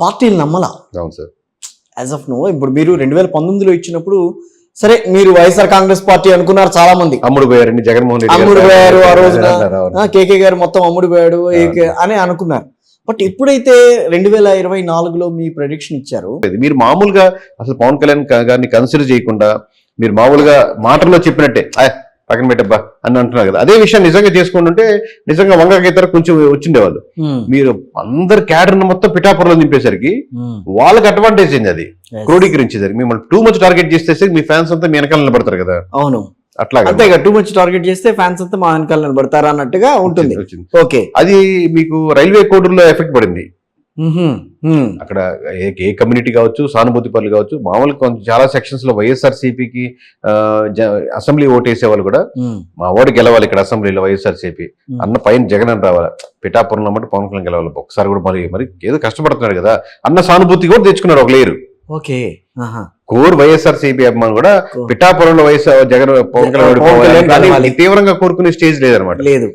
పార్టీలు నమ్మలా. అవును sir. As of no ఇప్పుడు మీరు 2019లో ఇచ్చినప్పుడు సరే మీరు వైఎస్ఆర్ కాంగ్రెస్ పార్టీ అనుకున్నారు చాలా మంది, అమ్ముడు పోయారండి జగన్మోహన్ రెడ్డి అమ్ముడు పోయారు ఆ రోజున, కేకే గారు మొత్తం అమ్ముడు పోయాడు అని అనుకున్నారు. బట్ ఎప్పుడైతే 2024లో మీ ప్రెడిక్షన్ ఇచ్చారు, మీరు మామూలుగా అసలు పవన్ కళ్యాణ్ గారిని కన్సిడర్ చేయకుండా మీరు మామూలుగా మాటల్లో చెప్పినట్టే పక్కన పెట్టబ్బా అని అంటున్నారు కదా, అదే విషయం నిజంగా చేసుకుంటుంటే నిజంగా వంగగీతర కొంచెం వచ్చిండేవాళ్ళు. మీరు అందరు క్యాడర్ మొత్తం పిఠాపురంలో దింపేసరికి వాళ్ళకి అడ్వాంటేజ్ అయింది, అది క్రోడీకరించేసరికి మిమ్మల్ని టూ మచ్ టార్గెట్ చేసేసరికి మీ ఫ్యాన్స్ అంతా మీ వెనకాల నిలబడతారు కదా. అవును అట్లా అంతేగా, టూ మచ్ టార్గెట్ చేస్తే ఫ్యాన్స్ అంతా మా వెనకాల నిలబడతారు అన్నట్టుగా ఉంటుంది. ఓకే, అది మీకు రైల్వే కోడూరులో ఎఫెక్ట్ పడింది. అక్కడ ఏ కమ్యూనిటీ కావచ్చు, సానుభూతి పనులు కావచ్చు, మామూలుగా కొంచెం చాలా సెక్షన్స్ లో వైఎస్ఆర్సీపీకి అసెంబ్లీ ఓటేసే వాళ్ళు కూడా మా ఓటు గెలవాలి ఇక్కడ అసెంబ్లీలో వైఎస్ఆర్సీపీ అన్న పైన జగన్ అని రావాలి, పిఠాపురంలో మట్టి పవన్ కళ్యాణ్ గెలవాలి ఒకసారి కూడా, మరి ఏదో కష్టపడుతున్నాడు కదా అన్న సానుభూతి కూడా తెచ్చుకున్నారు ఒక లేరు. ఓకే, కోర్ వైఎస్ఆర్సీపీ అభిమానులు కూడా పిఠాపురంలో వైఎస్ఆర్ జగన్ పవన్ కళ్యాణ్ తీవ్రంగా కోరుకునే స్టేజ్ లేదనమాట. లేదు.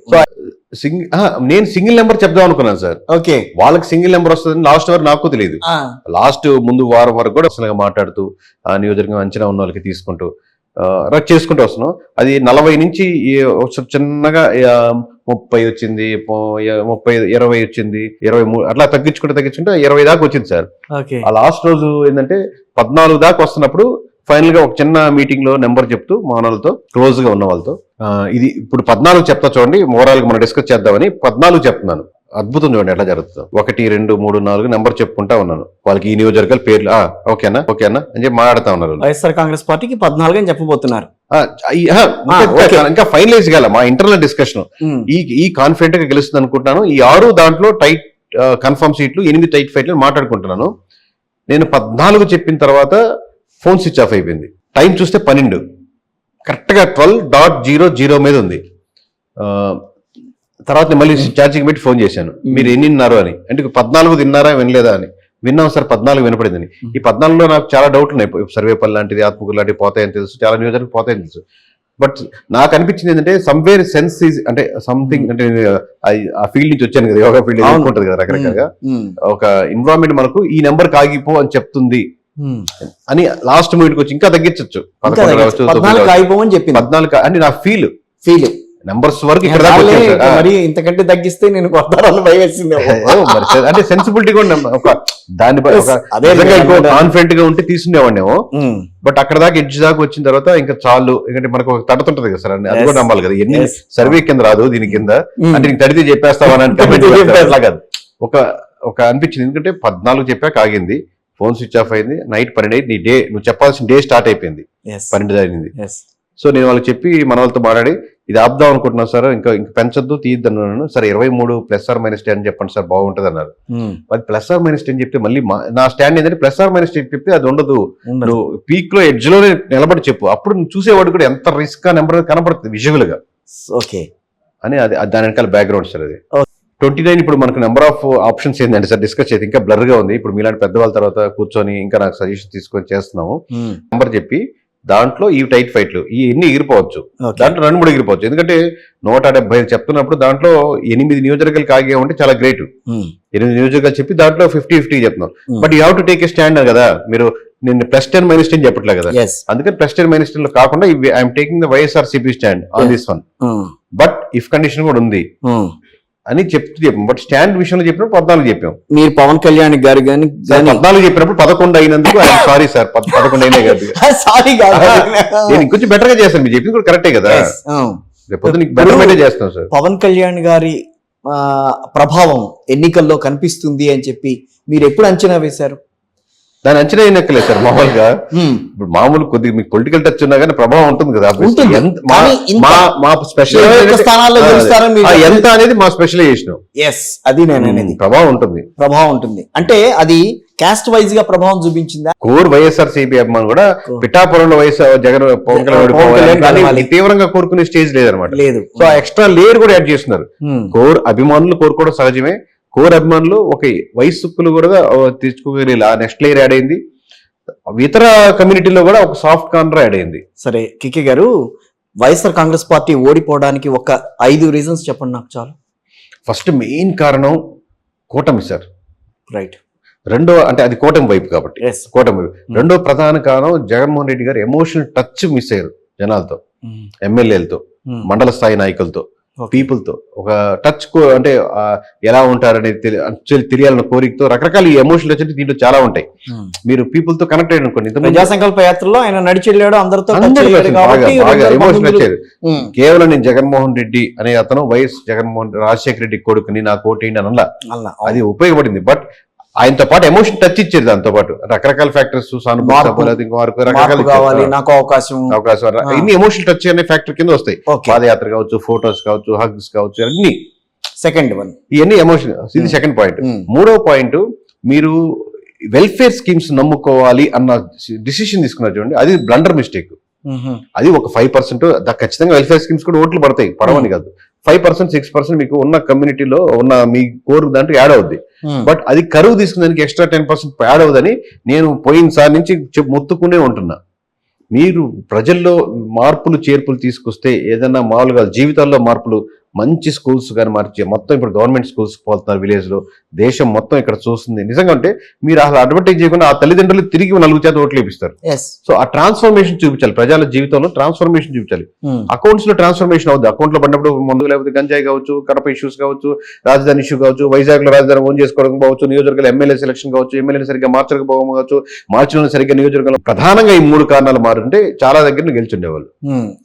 నేను సింగిల్ నెంబర్ చెప్దాం అనుకున్నాను సార్. ఓకే, వాళ్ళకి సింగిల్ నెంబర్ వస్తుందని లాస్ట్ వరకు నాకు తెలియదు. లాస్ట్ ముందు వారం వరకు కూడా అసలు మాట్లాడుతూ ఆ నియోజకవర్గం అంచనా ఉన్న వాళ్ళకి తీసుకుంటూ రక్ చేసుకుంటూ వస్తున్నాం. అది 40 నుంచి చిన్నగా 30 వచ్చింది, 30, 20 వచ్చింది, 23 అట్లా తగ్గించుకుంటే 20 దాకా వచ్చింది సార్. ఆ లాస్ట్ రోజు ఏంటంటే 14 దాకా వస్తున్నప్పుడు ఫైనల్ గా ఒక చిన్న మీటింగ్ లో నెంబర్ చెప్తూ మౌనాలతో క్లోజ్ గా ఉన్న వాళ్ళతో ఇది ఇప్పుడు 14 చెప్తా చూడండి, ఓవరాల్ గా మనం డిస్కస్ చేద్దామని 14 చెప్తున్నాను. అద్భుతం చూడండి ఎట్లా జరుగుతుందో. 1, 2, 3, 4 నెంబర్ చెప్పుకుంటా ఉన్నాను. వాళ్ళకి ఈ నియోజకవర్గాల పేర్లు ఓకేనా అని చెప్పి మాట్లాడుతా ఉన్నారు. వైఎస్ఆర్ కాంగ్రెస్ పార్టీకి 14 అని చెప్పబోతున్నారు. ఇంకా ఫైనలైజ్ కాల మా ఇంటర్నల్ డిస్కషన్. ఈ కాన్ఫిడెంట్ గా గెలుస్తుంది అనుకుంటున్నాను. ఈ 6 దాంట్లో టైట్ కన్ఫర్మ్ సీట్లు, 8 టైట్ ఫైట్లు మాట్లాడుకుంటున్నాను. నేను 14 చెప్పిన తర్వాత ఫోన్ స్విచ్ ఆఫ్ అయిపోయింది. టైం చూస్తే 12 కరెక్ట్ గా 12.00 మీద ఉంది. తర్వాత మళ్ళీ ఛార్జింగ్ పెట్టి ఫోన్ చేశాను, మీరు ఎన్ని విన్నారు అని. అంటే 14 తిన్నారా వినలేదా అని. విన్నాం సార్, 14 వినపడిందని. ఈ 14లో నాకు చాలా డౌట్లు ఉన్నాయి. సర్వేపల్లి లాంటిది, ఆత్మకూరు లాంటివి పోతాయని తెలుసు, చాలా నియోజకవర్గాలు పోతాయని తెలుసు. బట్ నాకు అనిపించింది ఏంటంటే సమ్వేర్ సెన్స్ అంటే సంథింగ్, అంటే ఆ ఫీల్డ్ నుంచి వచ్చాను కదా, యోగా ఫీల్డ్ ఉంటుంది కదా రకరకాలుగా. ఒక ఎన్విరాన్మెంట్ మనకు ఈ నెంబర్ కాగిపో అని చెప్తుంది అని లాస్ట్ మినిట్ వచ్చి ఇంకా తగ్గించచ్చు. 14 అని నా ఫీల్ నెంబర్స్ వరకు ఇక్కడ మరి ఇంతకంటే తగ్గిస్తే నేను కొడతారని భయం వేసింది. అంటే సెన్సిబిలిటీ కూడా ఒక దాని కాన్ఫిడెంట్ గా ఉంటే తీసుకునేవాడినేమో. బట్ అక్కడ దాకా ఎడ్జ్ దాకా వచ్చిన తర్వాత ఇంకా చాలు, ఎందుకంటే మనకు ఒక తడుతుంటది కదా సార్, అది కూడా నమ్మాలి కదా. ఎన్ని సర్వే కింద రాదు దీని కింద, అంటే నీకు తడితే చెప్పేస్తావా అని ఒక అనిపించింది. ఎందుకంటే 14 చెప్పాక ఆగింది, ఫోన్ స్విచ్ ఆఫ్ అయింది. నైట్ 12 నీ డే నువ్వు చెప్పాల్సిన డే స్టార్ట్ అయిపోయింది, 12 జరిగింది. సో నేను వాళ్ళకి చెప్పి మన వాళ్ళతో మాట్లాడి ఇది ఆపుదాం అనుకుంటున్నాను సార్, ఇంకా పెంచొద్దు తీయద్దు అన్నాను. సరే 23 +10 అని చెప్పండి సార్ బాగుంటది అన్నారు. అది +10 చెప్తే మళ్ళీ నా స్టాండ్ ఏంటంటే +10 చెప్తే అది ఉండదు, నువ్వు పీక్ లో ఎడ్జ్ లోనే నిలబడి చెప్పు, అప్పుడు నువ్వు చూసేవాడు కూడా ఎంత రిస్క్ నెంబర్ కనబడుతుంది విజువల్ గా. ఓకే అని అది దాని వెనకాల బ్యాక్గ్రౌండ్ సార్. అది 29 ఇప్పుడు మనకు నెంబర్ ఆఫ్ ఆప్షన్స్ ఏంటంటే సార్ డిస్కస్ చేసి ఇంకా బ్లర్ గా ఉంది. ఇప్పుడు మీలాంటి పెద్దవాళ్ళ తర్వాత కూర్చొని ఇంకా నాకు సజెషన్ తీసుకొని చేస్తున్నాము. నెంబర్ చెప్పి దాంట్లో ఈ టైట్ ఫైట్లు ఈ ఎన్ని ఎగిరిపోవచ్చు, దాంట్లో 2-3 ఎగిరిపోవచ్చు. ఎందుకంటే 170 చెప్తున్నప్పుడు దాంట్లో 8 నియోజకవర్గాలు కాగే ఉంటే చాలా గ్రేట్. 8 నియోజకవర్గాలు చెప్పి దాంట్లో 50-50 చెప్తున్నాం. But you have to take a stand కదా. మీరు నేను +10 -10 చెప్పట్లే కదా, అందుకని +10 -10 లో కాకుండా I'm taking the YSRCP stand on this one. But if condition కూడా ఉంది అని చెప్పాం. బట్ స్టాండ్ విషయంలో చెప్పినప్పుడు 14 చెప్పాం. మీరు పవన్ కళ్యాణ్ గారు కానీ 14 చెప్పినప్పుడు 11 అయినందుకు సారీ సార్, 11 అయినా కాదు సారీ నేను ఇంకొంచెం బెటర్ గా చేస్తాను. మీరు చెప్పింది కూడా కరెక్టే కదా, రేపు నీకు బెటర్ చేస్తాను సార్. పవన్ కళ్యాణ్ గారి ప్రభావం ఎన్నికల్లో కనిపిస్తుంది అని చెప్పి మీరు ఎప్పుడు అంచనా వేశారు? దాని అంచనా అయినక్కలేదు సార్. మామూలుగా ఇప్పుడు మామూలు కొద్దిగా మీకు పొలిటికల్ టచ్ ఉన్నా కానీ ప్రభావం ఉంటుంది కదా. మా స్పెషల్ ఎంత అనేది మా స్పెషలైజేషన్. అది నేను ప్రభావం ఉంటుంది అంటే అది క్యాస్ట్ వైజ్ గా ప్రభావం చూపించిందా? కోర్ వైఎస్ఆర్సీపీ అభిమానులు కూడా పిఠాపురంలో వైఎస్ఆర్ జగన్ పవన్ కళ్యాణ్ తీవ్రంగా కోరుకునే స్టేజ్ లేదనమాట. లేదు. సో ఎక్స్ట్రా లేయర్ కూడా యాడ్ చేస్తున్నారు. కోర్ అభిమానులు కోరుకోవడం సహజమే. కోర్ అభిమానులు ఒక వయస్సుకులు కూడా తెచ్చుకోగలి నెక్స్ట్ లేయర్ యాడ్ అయింది. ఇతర కమ్యూనిటీలో కూడా ఒక సాఫ్ట్ కార్నర్ యాడ్ అయింది. సరే కికే గారు, వైఎస్ఆర్ కాంగ్రెస్ పార్టీ ఓడిపోవడానికి ఒక 5 రీజన్స్ చెప్పండి నాకు చాలు. ఫస్ట్ మెయిన్ కారణం కూటమి సార్. రైట్. రెండో అంటే అది కూటమి వైపు కాబట్టి Yes. కూటమి వైపు. రెండో ప్రధాన కారణం జగన్మోహన్ రెడ్డి గారు ఎమోషనల్ టచ్ మిస్ అయ్యారు జనాలతో, ఎమ్మెల్యేలతో, మండల స్థాయి నాయకులతో, పీపుల్ తో ఒక టచ్ అంటే ఎలా ఉంటారనేది తెలియాలన్న కోరికతో రకరకాల ఈ ఎమోషనల్ వచ్చి దీంట్లో చాలా ఉంటాయి. మీరు పీపుల్ తో కనెక్ట్ అయ్యారు అనుకోండి. ప్రజా సంకల్ప యాత్రలో ఆయన నడిచి వెళ్ళాడు, అందరితో ఎమోషనల్ వచ్చారు. కేవలం నేను జగన్మోహన్ రెడ్డి అనే అతను వైఎస్ రాజశేఖర రెడ్డి కొడుకుని నా కోటేంటి అనలా, అది ఉపయోగపడింది. బట్ ఆయనతో పాటు ఎమోషన్ టచ్ ఇచ్చేది, దాంతో పాటు రకరకాల ఫ్యాక్టర్స్ అవకాశం ఇన్ని ఎమోషనల్ టచ్ అనే ఫ్యాక్టర్ కింద వస్తాయి. పాదయాత్ర కావచ్చు, ఫోటోస్ కావచ్చు, హగ్స్ కావచ్చు, అన్ని సెకండ్ వన్ ఇవన్నీ ఎమోషన్. ఇది సెకండ్ పాయింట్. మూడో పాయింట్, మీరు వెల్ఫేర్ స్కీమ్స్ నమ్ముకోవాలి అన్న డిసిషన్ తీసుకున్నారు చూడండి, అది బ్లండర్ మిస్టేక్. అది ఒక 5% ఖచ్చితంగా వెల్ఫేర్ స్కీమ్స్ కూడా ఓట్లు పడతాయి, పర్వాలేదు కాదు. 5%, 6% మీకు ఉన్న కమ్యూనిటీలో ఉన్న మీ కోరు దాంట్లో యాడ్ అవుద్ది. బట్ అది కరువు తీసుకునేందుకు ఎక్స్ట్రా 10% యాడ్ అవుదని నేను పోయినసారి నుంచి మొత్తుకునే ఉంటున్నా. మీరు ప్రజల్లో మార్పులు చేర్పులు తీసుకొస్తే ఏదైనా మామూలుగా జీవితాల్లో మార్పులు, మంచి స్కూల్స్ కానీ మార్చే, మొత్తం ఇప్పుడు గవర్నమెంట్ స్కూల్స్ పోతున్నారు విలేజ్ లో, దేశం మొత్తం ఇక్కడ చూస్తుంది. నిజంగా అంటే మీరు అసలు అడ్వర్టైజ్ చేయకుండా ఆ తల్లిదండ్రులు తిరిగి 4 చేత ఓట్లు వేపిస్తారు. సో ఆ ట్రాన్స్ఫర్మేషన్ చూపించాలి, ప్రజల జీవితంలో ట్రాన్స్ఫర్మేషన్ చూపించాలి. అకౌంట్స్ లో ట్రాన్స్ఫర్మేషన్ అవుతుంది. అకౌంట్ లో పడినప్పుడు ముందు లేకపోతే గంజాయి కావచ్చు, కడప ఇష్యూస్ కావచ్చు, రాజధాని ఇష్యూ కావచ్చు, వైజాగ్ లో రాజధాని ఓన్ చేసుకోవడం కావచ్చు, నియోజకవర్గాలు ఎమ్మెల్యే సెలక్షన్ కావచ్చు, ఎమ్మెల్యేని సరిగ్గా మార్చకపోవడం కావచ్చు, మార్చడం సరిగ్గా నియోజకవర్గంలో ప్రధానంగా ఈ 3 కారణాలు మారుంటే చాలా దగ్గర గెలిచుండేవాళ్ళు.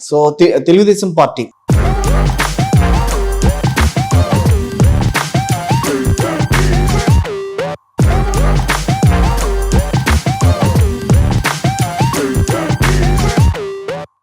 So Telugu Desam party